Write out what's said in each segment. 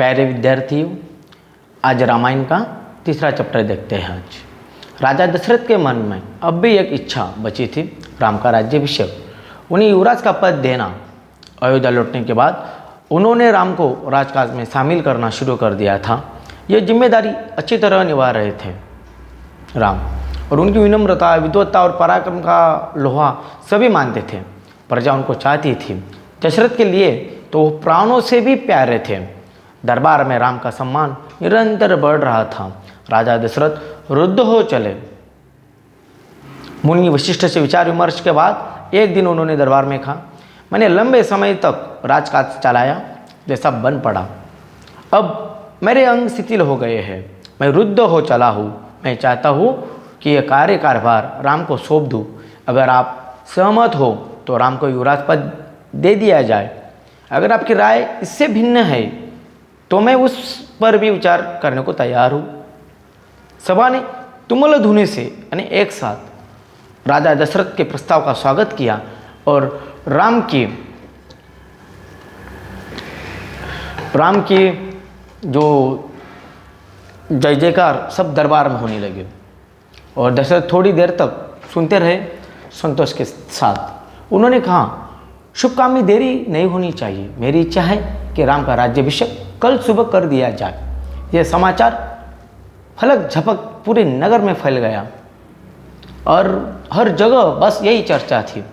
प्यारे विद्यार्थियों, आज रामायण का तीसरा चैप्टर देखते हैं। आज राजा दशरथ के मन में अब भी एक इच्छा बची थी, राम का राज्याभिषेक, उन्हें युवराज का पद देना। अयोध्या लौटने के बाद उन्होंने राम को राजकाज में शामिल करना शुरू कर दिया था। ये जिम्मेदारी अच्छी तरह निभा रहे थे राम, और उनकी विनम्रता, विद्वत्ता और पराक्रम का लोहा सभी मानते थे। प्रजा उनको चाहती थी। दशरथ के लिए तो वो प्राणों से भी प्यारे थे। दरबार में राम का सम्मान निरंतर बढ़ रहा था। राजा दशरथ रुद्ध हो चले। मुनि वशिष्ठ से विचार विमर्श के बाद एक दिन उन्होंने दरबार में कहा, मैंने लंबे समय तक राजकाज चलाया, जैसा बन पड़ा। अब मेरे अंग शिथिल हो गए हैं, मैं रुद्ध हो चला हूँ। मैं चाहता हूँ कि यह कार्यभार राम को सौंप दूँ। अगर आप सहमत हो तो राम को युवराज पद दे दिया जाए। अगर आपकी राय इससे भिन्न है तो मैं उस पर भी विचार करने को तैयार हूँ। सभा ने तुमुल ध्वनि से यानी एक साथ राजा दशरथ के प्रस्ताव का स्वागत किया और राम की जो जय जयकार सब दरबार में होने लगे। और दशरथ थोड़ी देर तक सुनते रहे संतोष के साथ। उन्होंने कहा, शुभ काम में देरी नहीं होनी चाहिए। मेरी इच्छा है कि राम का राज्याभिषेक कल सुबह कर दिया जाए। यह समाचार फलक झपक पूरे नगर में फैल गया और हर जगह बस यही चर्चा थी।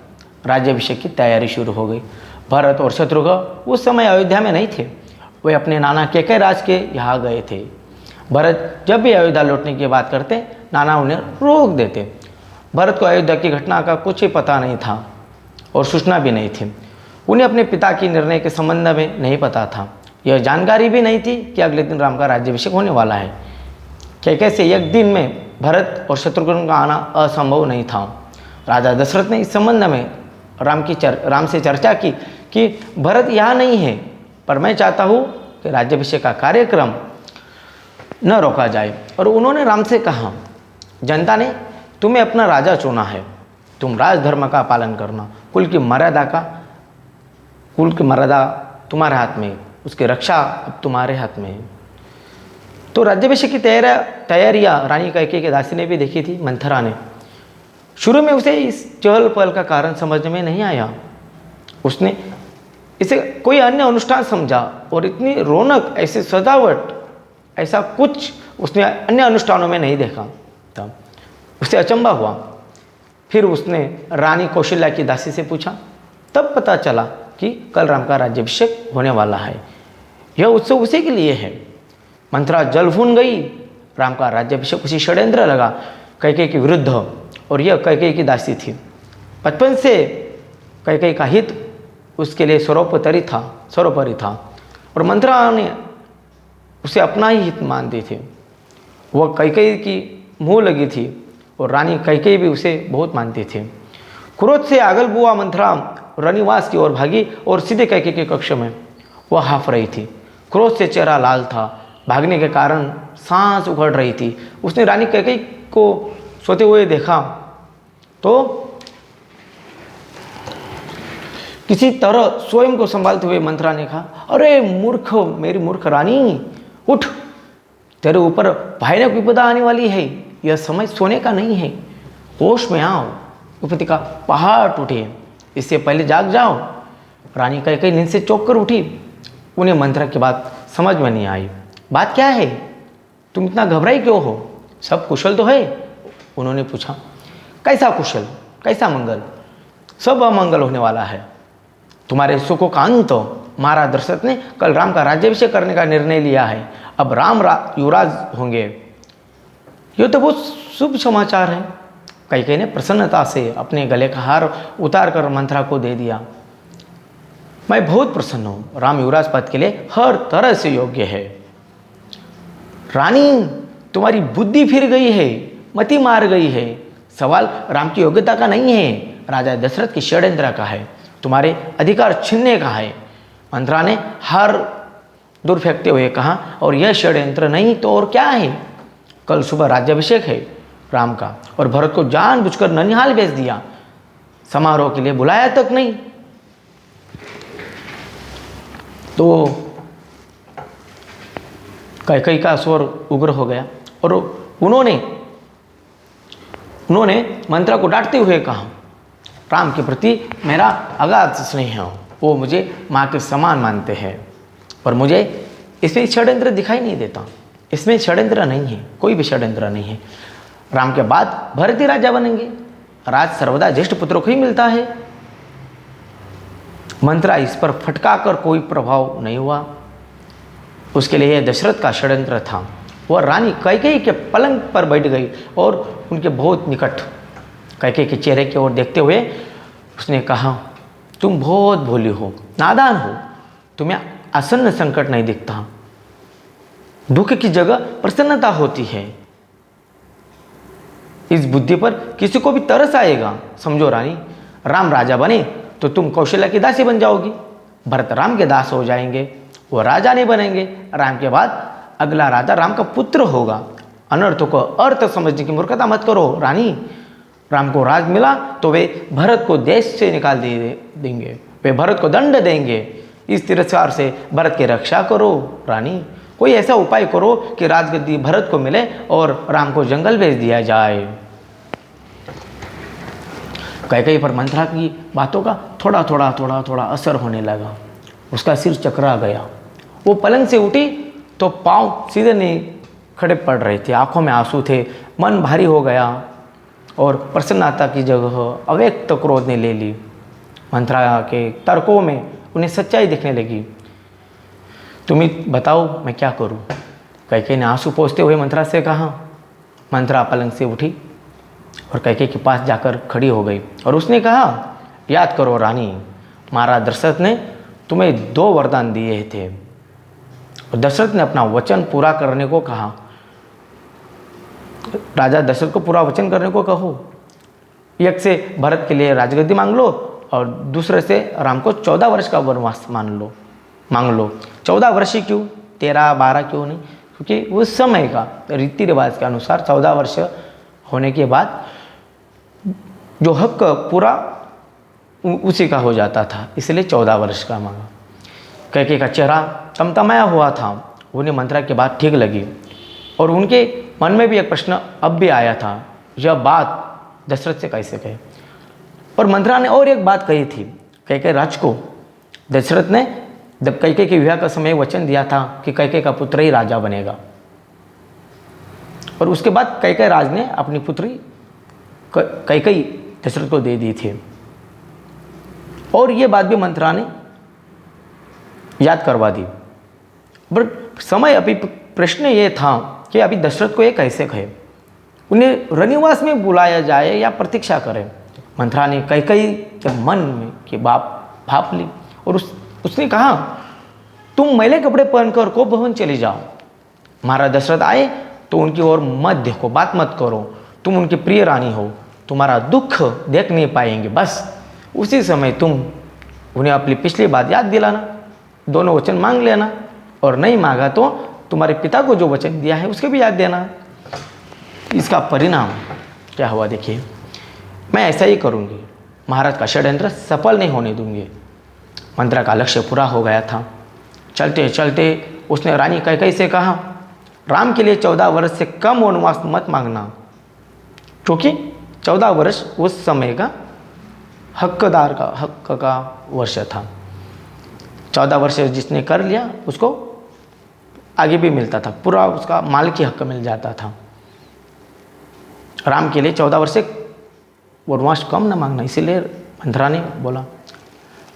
राज्याभिषेक की तैयारी शुरू हो गई। भरत और शत्रुघ्न उस समय अयोध्या में नहीं थे, वे अपने नाना कैकेय राज के यहाँ गए थे। भरत जब भी अयोध्या लौटने की बात करते, नाना उन्हें रोक देते। भरत को अयोध्या की घटना का कुछ ही पता नहीं था और सूचना भी नहीं थी। उन्हें अपने पिता की निर्णय के संबंध में नहीं पता था। यह जानकारी भी नहीं थी कि अगले दिन राम का राज्याभिषेक होने वाला है। कैकेय से एक दिन में भरत और शत्रुघ्न का आना असंभव नहीं था। राजा दशरथ ने इस संबंध में राम से चर्चा की कि भरत यहाँ नहीं है, पर मैं चाहता हूँ कि राज्याभिषेक का कार्यक्रम न रोका जाए। और उन्होंने राम से कहा, जनता ने तुम्हें अपना राजा चुना है, तुम राजधर्म का पालन करना। कुल की मर्यादा तुम्हारे हाथ में, उसकी रक्षा अब तुम्हारे हाथ में है। तो राज्याभिषेक की तैयारियां रानी कैकेयी के दासी ने भी देखी थी, मंथरा ने। शुरू में उसे इस चहल पहल का कारण समझ में नहीं आया। उसने इसे कोई अन्य अनुष्ठान समझा और इतनी रौनक, ऐसी सजावट, ऐसा कुछ उसने अन्य अनुष्ठानों में नहीं देखा था। उसे अचंभा हुआ। फिर उसने रानी कौशल्या की दासी से पूछा, तब पता चला कि कल राम का राज्याभिषेक होने वाला है। यह उत्सव उसी के लिए है। मंथरा जल भून गई। राम का राज्याभिषेक उसी षड्यंत्र लगा कैकेयी के विरुद्ध, और यह कैकेयी की दासी थी। बचपन से कैकेयी का हित उसके लिए सर्वोपरि था और मंथरा ने उसे अपना ही हित मानती थी। वह कैकेयी की मुँह लगी थी और रानी कैकेयी भी उसे बहुत मानती थी। क्रोध से आगल बुआ मंथरा रनिवास की ओर भागी और सीधे कैकेयी के कक्ष में वह हाफ रही थी। क्रोध से चेहरा लाल था। भागने के कारण सांस उखड़ रही थी। उसने रानी कैकेयी को सोते हुए देखा तो किसी तरह स्वयं को संभालते हुए मंथरा ने कहा, अरे मूर्ख, मेरी मूर्ख रानी, उठ, तेरे ऊपर भयानक विपदा आने वाली है। यह समय सोने का नहीं है, होश में आओ। विपत्ति का पहाड़ टूटे, इससे पहले जाग जाओ। रानी कैकेयी नींद से चौंक कर उठी। उन्हें मंथरा की बात समझ में नहीं आई। बात क्या है? तुम इतना घबराई क्यों हो? सब कुशल तो है? उन्होंने पूछा। कैसा कुशल, कैसा मंगल? सब अमंगल होने वाला है। तुम्हारे सुखों का अंत। महाराज दशरथ ने कल राम का राज्याभिषेक करने का निर्णय लिया है। अब राम युवराज होंगे। यह तो बहुत शुभ समाचार है। कैकेयी ने प्रसन्नता से अपने गले का हार उतार कर मंथरा को दे दिया। मैं बहुत प्रसन्न हूँ। राम युवराज पद के लिए हर तरह से योग्य है। रानी, तुम्हारी बुद्धि फिर गई है, मति मार गई है। सवाल राम की योग्यता का नहीं है, राजा दशरथ की षड्यंत्र का है, तुम्हारे अधिकार छीनने का है। मंथरा ने हार दूर फेंकते हुए कहा, और यह षड्यंत्र नहीं तो और क्या है? कल सुबह राज्याभिषेक है राम का, और भरत को जानबूझकर ननिहाल भेज दिया। समारोह के लिए बुलाया तक नहीं। तो कैकेयी का स्वर उग्र हो गया और उन्होंने मंत्रा को डांटते हुए कहा, राम के प्रति मेरा अगाध स्नेह है, वो मुझे माँ के समान मानते हैं और मुझे इसमें षड्यंत्र दिखाई नहीं देता। इसमें षड्यंत्र नहीं है, कोई भी षड्यंत्र नहीं है। राम के बाद भरत ही राजा बनेंगे, राज सर्वदा ज्येष्ठ पुत्रों को ही मिलता है। मंत्रा इस पर फटका कर कोई प्रभाव नहीं हुआ। उसके लिए यह दशरथ का षड्यंत्र था। वह रानी कैकेयी के पलंग पर बैठ गई और उनके बहुत निकट कैकेयी के चेहरे की ओर देखते हुए उसने कहा, तुम बहुत भोली हो, नादान हो, तुम्हें आसन्न संकट नहीं दिखता, दुख की जगह प्रसन्नता होती है। इस बुद्धि पर किसी को भी तरस आएगा। समझो रानी, राम राजा बने तो तुम कौशल्या की दासी बन जाओगी, भरत राम के दास हो जाएंगे, वो राजा नहीं बनेंगे। राम के बाद अगला राजा राम का पुत्र होगा। अनर्थ को अर्थ समझने की मूर्खता मत करो रानी। राम को राज मिला तो वे भरत को देश से निकाल देंगे, वे भरत को दंड देंगे। इस तिरस्कार से भरत की रक्षा करो रानी। कोई ऐसा उपाय करो कि राजगद्दी भरत को मिले और राम को जंगल भेज दिया जाए। कैकेयी पर मंत्रा की बातों का थोड़ा थोड़ा असर होने लगा। उसका सिर चकरा गया। वो पलंग से उठी तो पांव सीधे नहीं खड़े पड़ रहे थे, आंखों में आंसू थे, मन भारी हो गया और प्रसन्नता की जगह अव्यक्त क्रोध ने ले ली। मंत्रा के तर्कों में उन्हें सच्चाई दिखने लगी। तुम ही बताओ मैं क्या करूं? कैकेयी ने आंसू पोंछते हुए मंत्रा से कहा। मंत्रा पलंग से उठी और कैकेयी के पास जाकर खड़ी हो गई और उसने कहा, याद करो रानी, महाराज दशरथ ने तुम्हें 2 वरदान दिए थे और दशरथ ने अपना वचन पूरा करने को कहा। राजा दशरथ को पूरा वचन करने को कहो। एक से भरत के लिए राजगद्दी मांग लो और दूसरे से राम को 14 वर्ष का वनवास मांग लो। 14 वर्ष ही क्यों, 13-12 क्यों नहीं? क्योंकि उस समय का रीति रिवाज के अनुसार 14 वर्ष होने के बाद जो हक पूरा उसी का हो जाता था, इसलिए 14 वर्ष का मांगा। कैकेयी का चेहरा तमतमाया हुआ था। उन्हें मंत्रा की बात ठीक लगी और उनके मन में भी एक प्रश्न अब भी आया था, यह बात दशरथ से कैसे कहे। और मंत्रा ने और एक बात कही थी कैकेयी राज को। दशरथ ने जब कैकेयी के विवाह का समय वचन दिया था कि कैकेयी का पुत्र ही राजा बनेगा और उसके बाद कैकेयी राज ने अपनी पुत्री कैकेयी दशरथ को दे दी थी। और ये बात भी मंत्रा ने याद करवा दी। बट समय अभी प्रश्न ये था कि अभी दशरथ को ये कैसे कहे, उन्हें रनिवास में बुलाया जाए या प्रतीक्षा करें। मंत्रा ने कैकेयी के मन में की भाप ली और उसने कहा, तुम मैले कपड़े पहनकर को भवन चली जाओ। महाराज दशरथ आए तो उनकी ओर मत देखो, बात मत करो। तुम उनकी प्रिय रानी हो, तुम्हारा दुख देख नहीं पाएंगे। बस उसी समय तुम उन्हें अपनी पिछली बात याद दिलाना, दोनों वचन मांग लेना और नहीं मांगा तो तुम्हारे पिता को जो वचन दिया है उसके भी याद देना। इसका परिणाम क्या हुआ देखिए, मैं ऐसा ही करूँगी, महाराज का षड्यंत्र सफल नहीं होने दूंगी। मंत्रा का लक्ष्य पूरा हो गया था। चलते चलते उसने रानी कैकेयी से कहा, राम के लिए 14 वर्ष से कम वनवास मत मांगना, क्योंकि 14 वर्ष उस समय का हक का वर्ष था। 14 वर्ष जिसने कर लिया उसको आगे भी मिलता था, पूरा उसका मालिकी हक मिल जाता था। राम के लिए 14 वर्ष से वनवास कम न मांगना। इसीलिए मंत्रा ने बोला,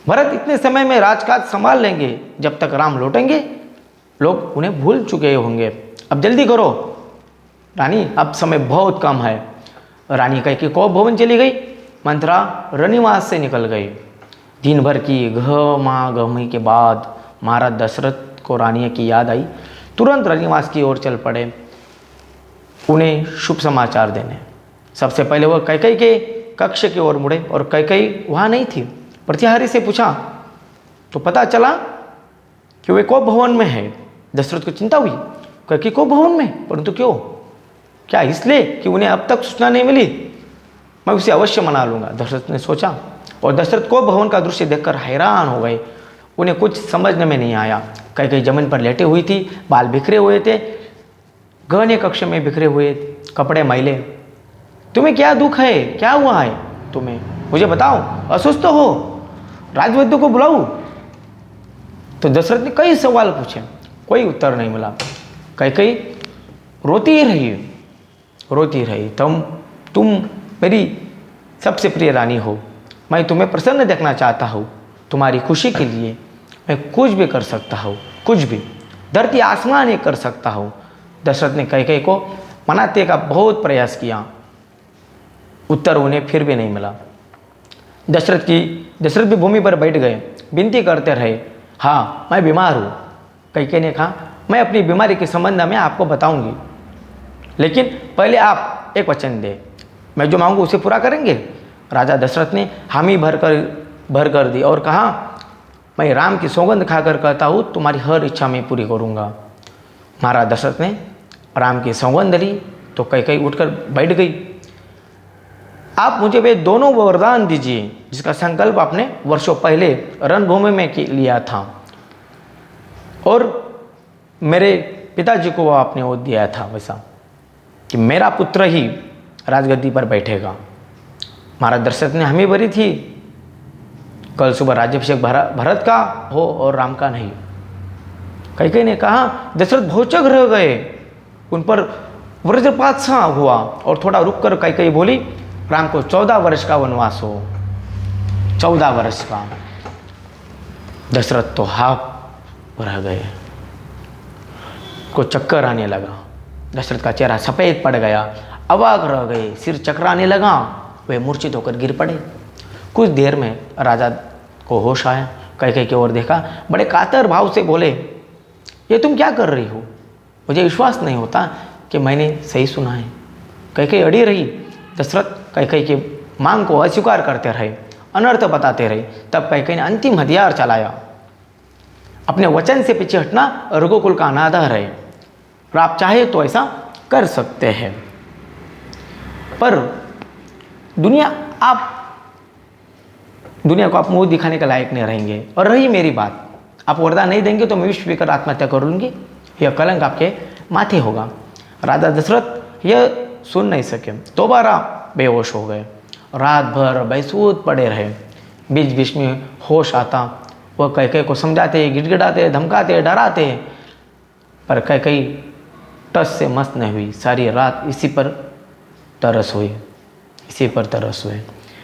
भरत इतने समय में राजकाज संभाल लेंगे, जब तक राम लौटेंगे लोग उन्हें भूल चुके होंगे। अब जल्दी करो रानी, अब समय बहुत कम है। रानी कैकेयी को भवन चली गई। मंत्रा रनिवास से निकल गई। दिन भर की गहमी के बाद महाराज दशरथ को रानी की याद आई। तुरंत रनिवास की ओर चल पड़े उन्हें शुभ समाचार देने। सबसे पहले वह कैकेयी के कक्ष की ओर मुड़े और कैकेयी वहाँ नहीं थी। प्रतिहारी से पूछा तो पता चला कि वे को भवन में है। दशरथ को चिंता हुई, कैकेयी को भवन में, परंतु क्यों? क्या इसलिए कि उन्हें अब तक सूचना नहीं मिली? मैं उसे अवश्य मना लूँगा, दशरथ ने सोचा। और दशरथ को भवन का दृश्य देखकर हैरान हो गए। उन्हें कुछ समझने में नहीं आया। कहीं कहीं जमीन पर लेटी हुई थी, बाल बिखरे हुए थे, गहने कक्ष में बिखरे हुए, कपड़े मैले। तुम्हें क्या दुख है, क्या हुआ है तुम्हें, मुझे बताओ, अस्वस्थ हो, राजवैद्य को बुलाऊं? तो दशरथ ने कई सवाल पूछे, कोई उत्तर नहीं मिला। कई रोती ही रही। तुम मेरी सबसे प्रिय रानी हो, मैं तुम्हें प्रसन्न देखना चाहता हूँ, तुम्हारी खुशी के लिए मैं कुछ भी कर सकता हूँ, कुछ भी, धरती आसमान एक कर सकता हूँ। दशरथ ने कई को मनाते का बहुत प्रयास किया, उत्तर उन्हें फिर भी नहीं मिला। दशरथ भी भूमि पर बैठ गए, विनती करते रहे, हाँ मैं बीमार हूँ। कई ने कहा, मैं अपनी बीमारी के संबंध में आपको बताऊंगी, लेकिन पहले आप एक वचन दे, मैं जो मांगू उसे पूरा करेंगे? राजा दशरथ ने हामी भर कर दी और कहा, मैं राम की सौगंध खाकर कहता हूँ, तुम्हारी हर इच्छा मैं पूरी करूँगा। महाराज दशरथ ने राम की सौगंध ली तो कई उठकर बैठ गई। आप मुझे वे दोनों वरदान दीजिए जिसका संकल्प आपने वर्षों पहले रणभूमि में लिया था, और मेरे पिताजी को वो आपने वो दिया था, वैसा कि मेरा पुत्र ही राजगद्दी पर बैठेगा। महाराज दशरथ ने हामी भरी थी, कल सुबह राज्याभिषेक भरत का हो और राम का नहीं। कई ने कहा, दशरथ भौचक रह गए, उन पर वज्रपात सा हुआ, और थोड़ा रुक कर कई बोली, राम को 14 वर्ष का वनवास हो, 14 वर्ष का। दशरथ तो हाफ रह गए, को चक्कर आने लगा, दशरथ का चेहरा सफ़ेद पड़ गया, अवाक रह गए, सिर चकराने लगा, वे मूर्छित होकर गिर पड़े। कुछ देर में राजा को होश आया, कई की ओर देखा, बड़े कातर भाव से बोले, ये तुम क्या कर रही हो? मुझे विश्वास नहीं होता कि मैंने सही सुना है। कई अड़ी रही। दशरथ कई की मांग को अस्वीकार करते रहे, अनर्थ बताते रहे। तब कई ने अंतिम हथियार चलाया, अपने वचन से पीछे हटना रघुकुल का अनादर है, और आप चाहे तो ऐसा कर सकते हैं, पर दुनिया को आप मुंह दिखाने के लायक नहीं रहेंगे। और रही मेरी बात, आप वरदान नहीं देंगे तो मैं विष पीकर आत्महत्या कर लूँगी, यह कलंक आपके माथे होगा। राजा दशरथ यह सुन नहीं सके, दोबारा बेहोश हो गए, रात भर बेसुध पड़े रहे। बीच बीच में होश आता, वह कई को समझाते, गिड़गिड़ाते, धमकाते, डराते, पर कई टस से मस्त नहीं हुई। सारी रात इसी पर तरस हुई।